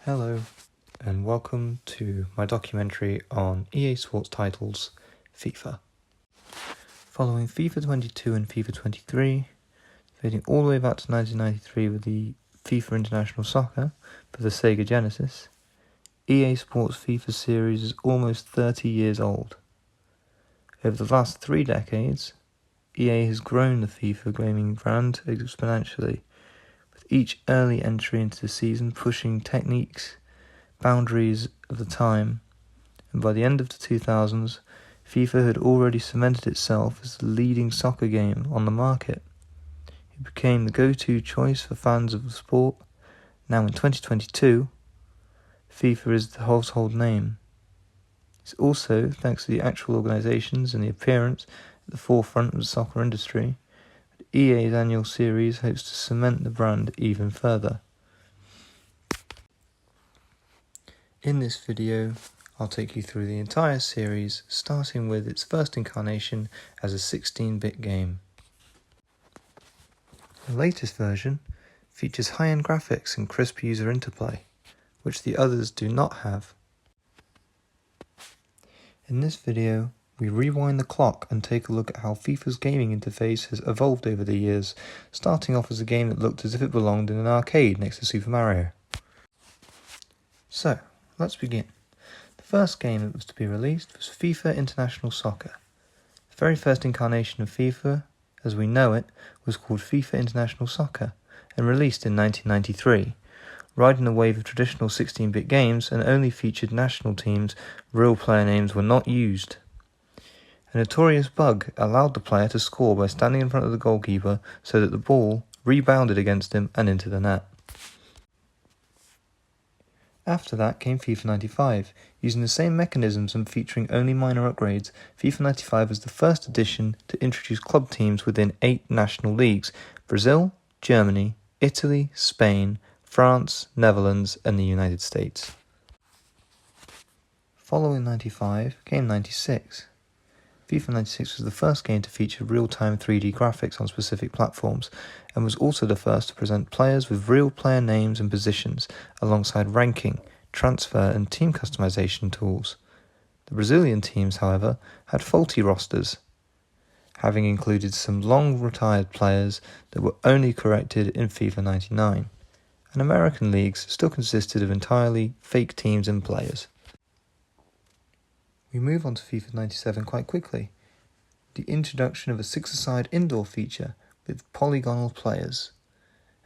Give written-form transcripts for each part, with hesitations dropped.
Hello, and welcome to my documentary on EA Sports titles, FIFA. Following FIFA 22 and FIFA 23, fading all the way back to 1993 with the FIFA International Soccer for the Sega Genesis, EA Sports FIFA series is almost 30 years old. Over the last 3 decades, EA has grown the FIFA gaming brand exponentially, with each early entry into the season pushing techniques, boundaries of the time, and by the end of the 2000s, FIFA had already cemented itself as the leading soccer game on the market. It became the go-to choice for fans of the sport. Now in 2022, FIFA is the household name. It's also, thanks to the actual organisations and the appearance at the forefront of the soccer industry, that EA's annual series hopes to cement the brand even further. In this video, I'll take you through the entire series, starting with its first incarnation as a 16-bit game. The latest version features high-end graphics and crisp user interplay, which the others do not have. In this video, we rewind the clock and take a look at how FIFA's gaming interface has evolved over the years, starting off as a game that looked as if it belonged in an arcade next to Super Mario. So, let's begin. The first game that was to be released was FIFA International Soccer. The very first incarnation of FIFA, as we know it, was called FIFA International Soccer and released in 1993. Riding the wave of traditional 16-bit games and only featured national teams, real player names were not used. A notorious bug allowed the player to score by standing in front of the goalkeeper so that the ball rebounded against him and into the net. After that came FIFA 95. Using the same mechanisms and featuring only minor upgrades, FIFA 95 was the first edition to introduce club teams within 8 national leagues: Brazil, Germany, Italy, Spain, France, Netherlands, and the United States. Following 95 came 96. FIFA 96 was the first game to feature real-time 3D graphics on specific platforms, and was also the first to present players with real player names and positions, alongside ranking, transfer and team customization tools. The Brazilian teams, however, had faulty rosters, having included some long-retired players that were only corrected in FIFA 99. And American leagues still consisted of entirely fake teams and players. We move on to FIFA 97 quite quickly. The introduction of a 6-a-side indoor feature with polygonal players.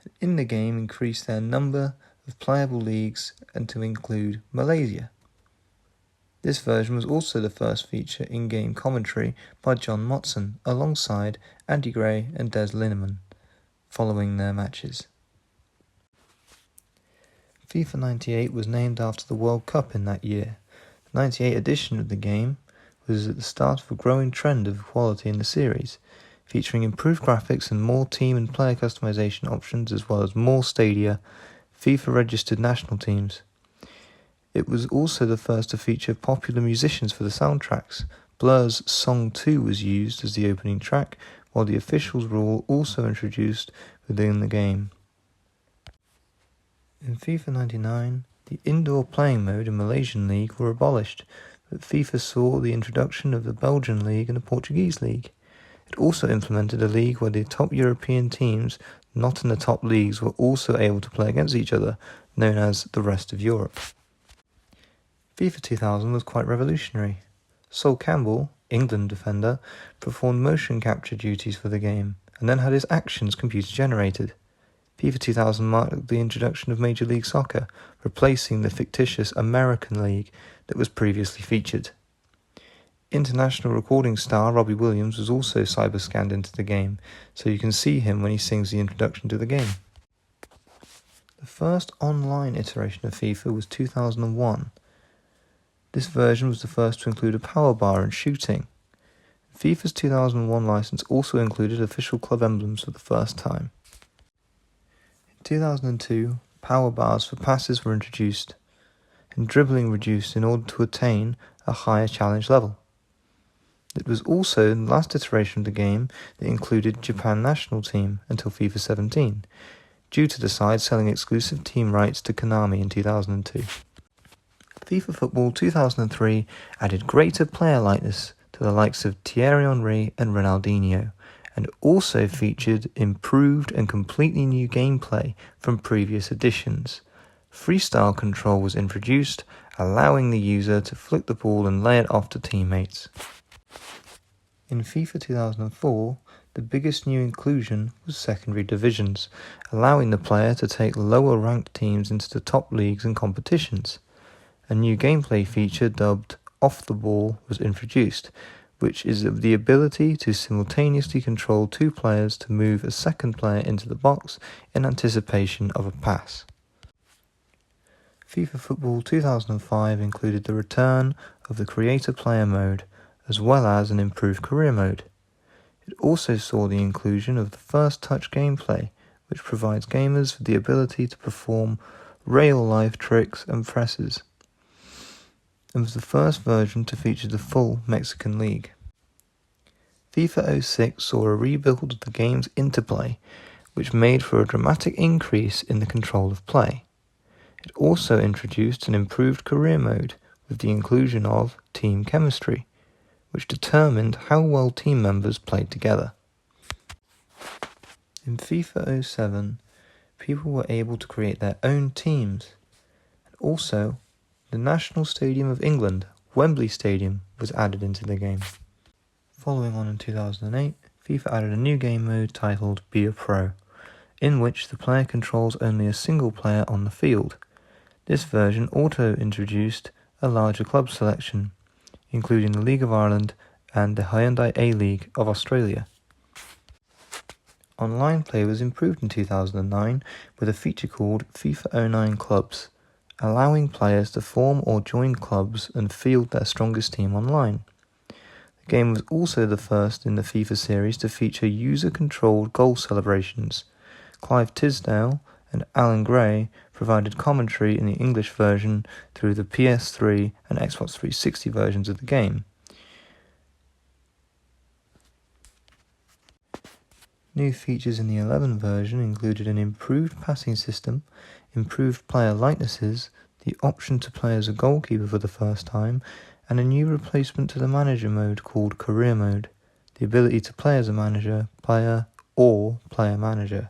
And in the game increased their number of playable leagues and to include Malaysia. This version was also the first feature in-game commentary by John Motson alongside Andy Gray and Des Lineman following their matches. FIFA 98 was named after the World Cup in that year. The 98 edition of the game was at the start of a growing trend of quality in the series, featuring improved graphics and more team and player customization options, as well as more stadia, FIFA-registered national teams. It was also the first to feature popular musicians for the soundtracks. Blur's Song 2 was used as the opening track, while the officials rule also introduced within the game. In FIFA 99, the indoor playing mode in Malaysian League were abolished, but FIFA saw the introduction of the Belgian League and the Portuguese League. It also implemented a league where the top European teams not in the top leagues were also able to play against each other, known as the rest of Europe. FIFA 2000 was quite revolutionary. Sol Campbell, England defender, performed motion capture duties for the game, and then had his actions computer generated. FIFA 2000 marked the introduction of Major League Soccer, replacing the fictitious American League that was previously featured. International recording star Robbie Williams was also cyber-scanned into the game, so you can see him when he sings the introduction to the game. The first online iteration of FIFA was 2001. This version was the first to include a power bar and shooting. FIFA's 2001 license also included official club emblems for the first time. In 2002, power bars for passes were introduced, and dribbling reduced in order to attain a higher challenge level. It was also the last iteration of the game that included Japan national team until FIFA 17. due to the side selling exclusive team rights to Konami in 2002. FIFA Football 2003 added greater player likeness to the likes of Thierry Henry and Ronaldinho, and also featured improved and completely new gameplay from previous editions. Freestyle control was introduced, allowing the user to flick the ball and lay it off to teammates. In FIFA 2004, the biggest new inclusion was secondary divisions, allowing the player to take lower ranked teams into the top leagues and competitions. A new gameplay feature dubbed Off the Ball was introduced, which is the ability to simultaneously control two players to move a second player into the box in anticipation of a pass. FIFA Football 2005 included the return of the Creator Player mode, as well as an improved career mode. It also saw the inclusion of the first touch gameplay, which provides gamers with the ability to perform real-life tricks and presses, and was the first version to feature the full Mexican League. FIFA 06 saw a rebuild of the game's interplay, which made for a dramatic increase in the control of play. It also introduced an improved career mode with the inclusion of team chemistry, which determined how well team members played together. In FIFA 07, people were able to create their own teams, and also the National Stadium of England, Wembley Stadium, was added into the game. Following on in 2008, FIFA added a new game mode titled Be a Pro, in which the player controls only a single player on the field. This version also introduced a larger club selection, including the League of Ireland and the Hyundai A-League of Australia. Online play was improved in 2009 with a feature called FIFA 09 Clubs, allowing players to form or join clubs and field their strongest team online. The game was also the first in the FIFA series to feature user-controlled goal celebrations. Clive Tisdale and Alan Gray provided commentary in the English version through the PS3 and Xbox 360 versions of the game. New features in the 11 version included an improved passing system, improved player likenesses, the option to play as a goalkeeper for the first time, and a new replacement to the manager mode called Career Mode, the ability to play as a manager, player, or player-manager.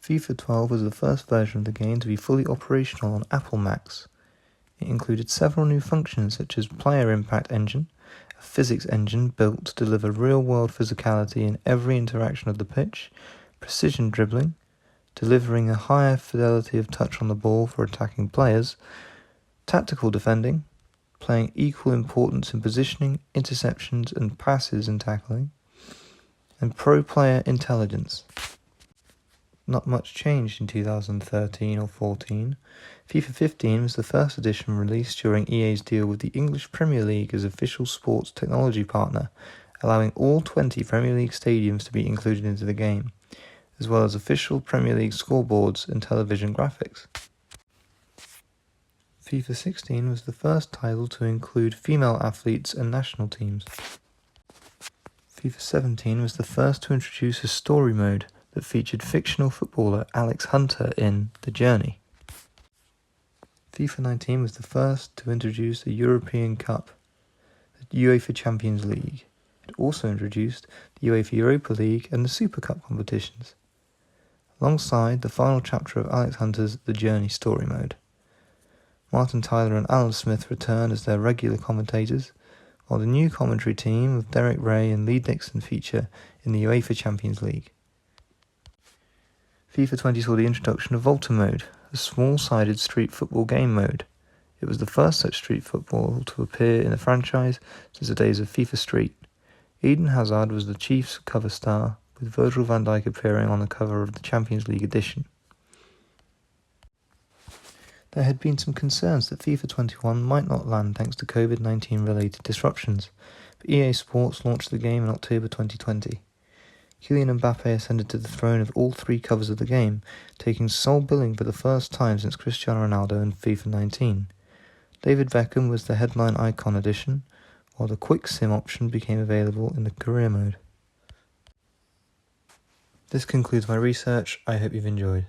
FIFA 12 was the first version of the game to be fully operational on Apple Macs. It included several new functions such as Player Impact Engine, a physics engine built to deliver real-world physicality in every interaction of the pitch, precision dribbling, delivering a higher fidelity of touch on the ball for attacking players, tactical defending, playing equal importance in positioning, interceptions and passes and tackling, and pro player intelligence. Not much changed in 2013 or 14. FIFA 15 was the first edition released during EA's deal with the English Premier League as official sports technology partner, allowing all 20 Premier League stadiums to be included into the game, as well as official Premier League scoreboards and television graphics. FIFA 16 was the first title to include female athletes and national teams. FIFA 17 was the first to introduce a story mode that featured fictional footballer Alex Hunter in The Journey. FIFA 19 was the first to introduce the European Cup, the UEFA Champions League. It also introduced the UEFA Europa League and the Super Cup competitions, alongside the final chapter of Alex Hunter's The Journey story mode. Martin Tyler and Alan Smith returned as their regular commentators, while the new commentary team of Derek Ray and Lee Dixon feature in the UEFA Champions League. FIFA 20 saw the introduction of Volta Mode, a small-sided street football game mode. It was the first such street football to appear in the franchise since the days of FIFA Street. Eden Hazard was the Chiefs cover star, with Virgil van Dijk appearing on the cover of the Champions League edition. There had been some concerns that FIFA 21 might not land thanks to COVID-19 related disruptions, but EA Sports launched the game in October 2020. Kylian Mbappe ascended to the throne of all three covers of the game, taking sole billing for the first time since Cristiano Ronaldo in FIFA 19. David Beckham was the headline icon edition, while the Quick Sim option became available in the career mode. This concludes my research. I hope you've enjoyed.